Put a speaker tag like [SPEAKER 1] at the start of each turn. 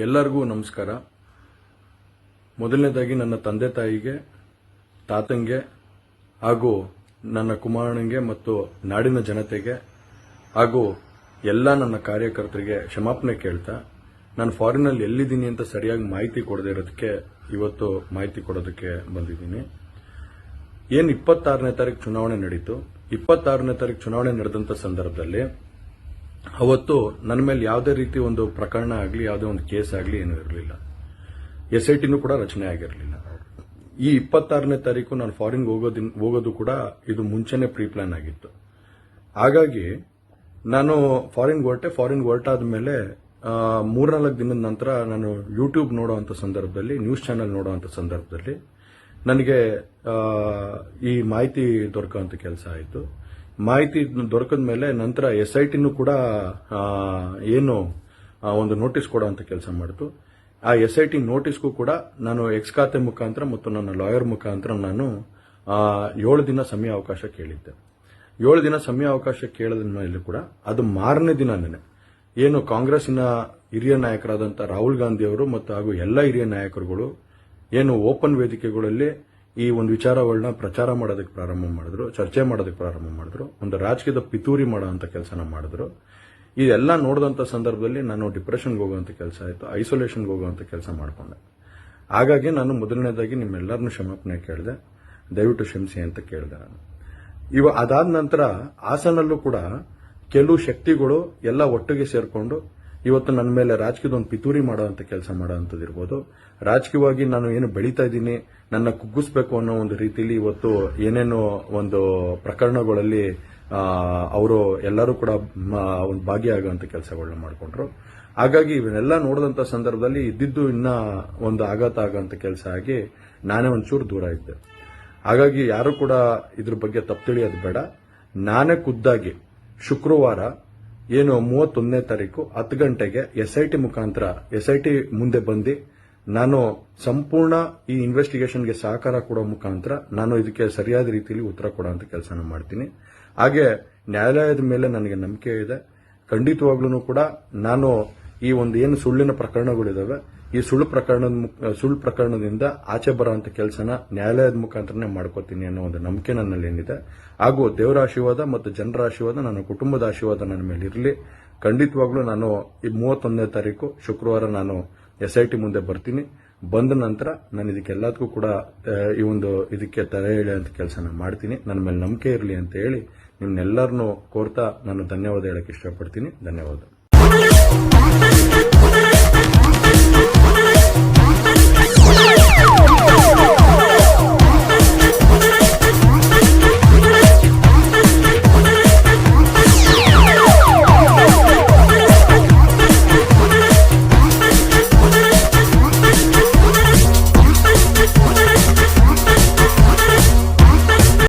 [SPEAKER 1] ಎಲ್ಲರಿಗೂ ನಮಸ್ಕಾರ. ಮೊದಲನೇದಾಗಿ ನನ್ನ ತಂದೆ ತಾಯಿಗೆ, ತಾತಂಗೆ ಹಾಗೂ ನನ್ನ ಕುಮಾರನಿಗೆ ಮತ್ತು ನಾಡಿನ ಜನತೆಗೆ ಹಾಗೂ ಎಲ್ಲ ನನ್ನ ಕಾರ್ಯಕರ್ತರಿಗೆ ಕ್ಷಮಾಪಣೆ ಕೇಳ್ತಾ, ನಾನು ಫಾರಿನಲ್ಲಿ ಎಲ್ಲಿದ್ದೀನಿ ಅಂತ ಸರಿಯಾಗಿ ಮಾಹಿತಿ ಕೊಡದೇ ಇರೋದಕ್ಕೆ ಇವತ್ತು ಮಾಹಿತಿ ಕೊಡೋದಕ್ಕೆ ಬಂದಿದ್ದೀನಿ. ಏನು 26ನೇ ತಾರೀಕು ಚುನಾವಣೆ ನಡೀತು. 26ನೇ ತಾರೀಕು ಚುನಾವಣೆ ನಡೆದಂತ ಸಂದರ್ಭದಲ್ಲಿ ಅವತ್ತು ನನ್ನ ಮೇಲೆ ಯಾವುದೇ ರೀತಿ ಒಂದು ಪ್ರಕರಣ ಆಗಲಿ, ಯಾವುದೇ ಒಂದು ಕೇಸ್ ಆಗಲಿ ಏನೂ ಇರಲಿಲ್ಲ. SITನೂ ಕೂಡ ರಚನೆ ಆಗಿರಲಿಲ್ಲ. ಈ 26ನೇ ತಾರೀಕು ನಾನು ಫಾರಿನ್ ಹೋಗೋದು ಕೂಡ ಇದು ಮುಂಚೆನೆ ಪ್ರೀ ಪ್ಲಾನ್ ಆಗಿತ್ತು. ಹಾಗಾಗಿ ನಾನು ಫಾರಿನ್ ಹೊರಟಾದ ಮೇಲೆ 3-4 ದಿನದ ನಂತರ ನಾನು ಯೂಟ್ಯೂಬ್ ನೋಡುವಂತ ಸಂದರ್ಭದಲ್ಲಿ, ನ್ಯೂಸ್ ಚಾನೆಲ್ ನೋಡುವಂತ ಸಂದರ್ಭದಲ್ಲಿ ನನಗೆ ಈ ಮಾಹಿತಿ ದೊರಕುವಂತ ಕೆಲಸ ಆಯಿತು. ಮಾಹಿತಿ ದೊರಕದ ಮೇಲೆ ನಂತರ SITನೂ ಕೂಡ ಏನು ಒಂದು ನೋಟಿಸ್ ಕೊಡುವಂತ ಕೆಲಸ ಮಾಡಿತು. ಆ SIT ನೋಟಿಸ್ಗೂ ಕೂಡ ನಾನು ಎಕ್ಸ್ ಖಾತೆ ಮುಖಾಂತರ ಮತ್ತು ನನ್ನ ಲಾಯರ್ ಮುಖಾಂತರ ನಾನು 7 ದಿನ ಸಮಯ ಅವಕಾಶ ಕೇಳಿದ್ದೆ. 7 ದಿನ ಸಮಯ ಅವಕಾಶ ಕೇಳಿದ ಮೇಲೆ ಕೂಡ ಅದು ಮಾರನೇ ದಿನನೇ ಏನು ಕಾಂಗ್ರೆಸ್ಸಿನ ಹಿರಿಯ ನಾಯಕರಾದಂಥ ರಾಹುಲ್ ಗಾಂಧಿ ಅವರು ಮತ್ತು ಹಾಗೂ ಎಲ್ಲ ಹಿರಿಯ ನಾಯಕರುಗಳು ಏನು ಓಪನ್ ವೇದಿಕೆಗಳಲ್ಲಿ ಈ ಒಂದು ವಿಚಾರಗಳನ್ನ ಪ್ರಚಾರ ಮಾಡೋದಕ್ಕೆ ಪ್ರಾರಂಭ ಮಾಡಿದ್ರು, ಚರ್ಚೆ ಮಾಡೋದಕ್ಕೆ ಪ್ರಾರಂಭ ಮಾಡಿದ್ರು, ಒಂದು ರಾಜಕೀಯದ ಪಿತೂರಿ ಮಾಡುವಂತ ಕೆಲಸನ ಮಾಡಿದ್ರು. ಇದೆಲ್ಲ ನೋಡಿದಂತ ಸಂದರ್ಭದಲ್ಲಿ ನಾನು ಡಿಪ್ರೆಷನ್ಗೆ ಹೋಗುವಂತ ಕೆಲಸ ಆಯಿತು, ಐಸೋಲೇಷನ್ಗೆ ಹೋಗುವಂತ ಕೆಲಸ ಮಾಡಿಕೊಂಡೆ. ಹಾಗಾಗಿ ನಾನು ಮೊದಲನೇದಾಗಿ ನಿಮ್ಮೆಲ್ಲರನ್ನೂ ಕ್ಷಮಾಪಣೆ ಕೇಳಿದೆ, ದಯವಿಟ್ಟು ಕ್ಷಮಿಸಿ ಅಂತ ಕೇಳಿದೆ ನಾನು. ಅದಾದ ನಂತರ ಹಾಸನಲ್ಲೂ ಕೂಡ ಕೆಲವು ಶಕ್ತಿಗಳು ಎಲ್ಲ ಒಟ್ಟಿಗೆ ಸೇರ್ಕೊಂಡು ಇವತ್ತು ನನ್ನ ಮೇಲೆ ರಾಜಕೀಯದ ಒಂದು ಪಿತೂರಿ ಮಾಡುವಂತ ಕೆಲಸ ಮಾಡುವಂತದಿರ್ಬೋದು, ರಾಜಕೀಯವಾಗಿ ನಾನು ಏನು ಬೆಳೀತಾ ಇದ್ದೀನಿ, ನನ್ನ ಕುಗ್ಗಿಸ್ಬೇಕು ಅನ್ನೋ ಒಂದು ರೀತಿಯಲ್ಲಿ ಇವತ್ತು ಏನೇನೋ ಒಂದು ಪ್ರಕರಣಗಳಲ್ಲಿ ಅವರು ಎಲ್ಲರೂ ಕೂಡ ಒಂದು ಭಾಗಿಯಾಗುವಂತ ಕೆಲಸಗಳನ್ನ ಮಾಡಿಕೊಂಡ್ರು. ಹಾಗಾಗಿ ಇವನ್ನೆಲ್ಲ ನೋಡಿದಂತ ಸಂದರ್ಭದಲ್ಲಿ ಇದ್ದಿದ್ದು ಇನ್ನ ಒಂದು ಆಘಾತ ಆಗುವಂತ ಕೆಲಸ ಆಗಿ ನಾನೇ ಒಂಚೂರು ದೂರ ಇದ್ದೆ. ಹಾಗಾಗಿ ಯಾರು ಕೂಡ ಇದ್ರ ಬಗ್ಗೆ ತಪ್ಪು ತಿಳಿಯೋದು ಬೇಡ. ನಾನೇ ಖುದ್ದಾಗಿ ಶುಕ್ರವಾರ ಏನು 31ನೇ ತಾರೀಕು 10 ಗಂಟೆಗೆ SIT ಮುಖಾಂತರ SIT ಮುಂದೆ ಬಂದು ನಾನು ಸಂಪೂರ್ಣ ಈ ಇನ್ವೆಸ್ಟಿಗೇಷನ್ಗೆ ಸಹಕಾರ ಕೊಡೋ ಮುಖಾಂತರ ನಾನು ಇದಕ್ಕೆ ಸರಿಯಾದ ರೀತಿಯಲ್ಲಿ ಉತ್ತರ ಕೊಡುವಂತ ಕೆಲಸನ ಮಾಡ್ತೀನಿ. ಹಾಗೆ ನ್ಯಾಯಾಲಯದ ಮೇಲೆ ನನಗೆ ನಂಬಿಕೆ ಇದೆ. ಖಂಡಿತವಾಗ್ಲೂ ಕೂಡ ನಾನು ಈ ಒಂದು ಏನು ಸುಳ್ಳಿನ ಪ್ರಕರಣಗಳಿದಾವೆ, ಈ ಸುಳ್ಳು ಪ್ರಕರಣದಿಂದ ಆಚೆ ಬರುವಂತ ಕೆಲಸನ ನ್ಯಾಯಾಲಯದ ಮುಖಾಂತರನೇ ಮಾಡ್ಕೋತೀನಿ ಅನ್ನೋ ಒಂದು ನಂಬಿಕೆ ನನ್ನಲ್ಲಿ ಏನಿದೆ. ಹಾಗೂ ದೇವರ ಆಶೀರ್ವಾದ ಮತ್ತು ಜನರ ಆಶೀರ್ವಾದ, ನನ್ನ ಕುಟುಂಬದ ಆಶೀರ್ವಾದ ನನ್ನ ಮೇಲೆ ಇರಲಿ. ಖಂಡಿತವಾಗ್ಲೂ ನಾನು ಈ 31ನೇ ತಾರೀಕು ಶುಕ್ರವಾರ ನಾನು SIT ಮುಂದೆ ಬರ್ತೀನಿ. ಬಂದ ನಂತರ ನಾನು ಇದಕ್ಕೆಲ್ಲದಕ್ಕೂ ಕೂಡ ಈ ಒಂದು ಇದಕ್ಕೆ ತಲೆ ಎಳೆಯುವಂತ ಕೆಲಸನ ಮಾಡ್ತೀನಿ. ನನ್ನ ಮೇಲೆ ನಂಬಿಕೆ ಇರಲಿ ಅಂತ ಹೇಳಿ ನಿಮ್ನೆಲ್ಲರನ್ನೂ ಕೋರ್ತಾ ನಾನು ಧನ್ಯವಾದ ಹೇಳಕ್ಕೆ ಇಷ್ಟಪಡ್ತೀನಿ. ಧನ್ಯವಾದ.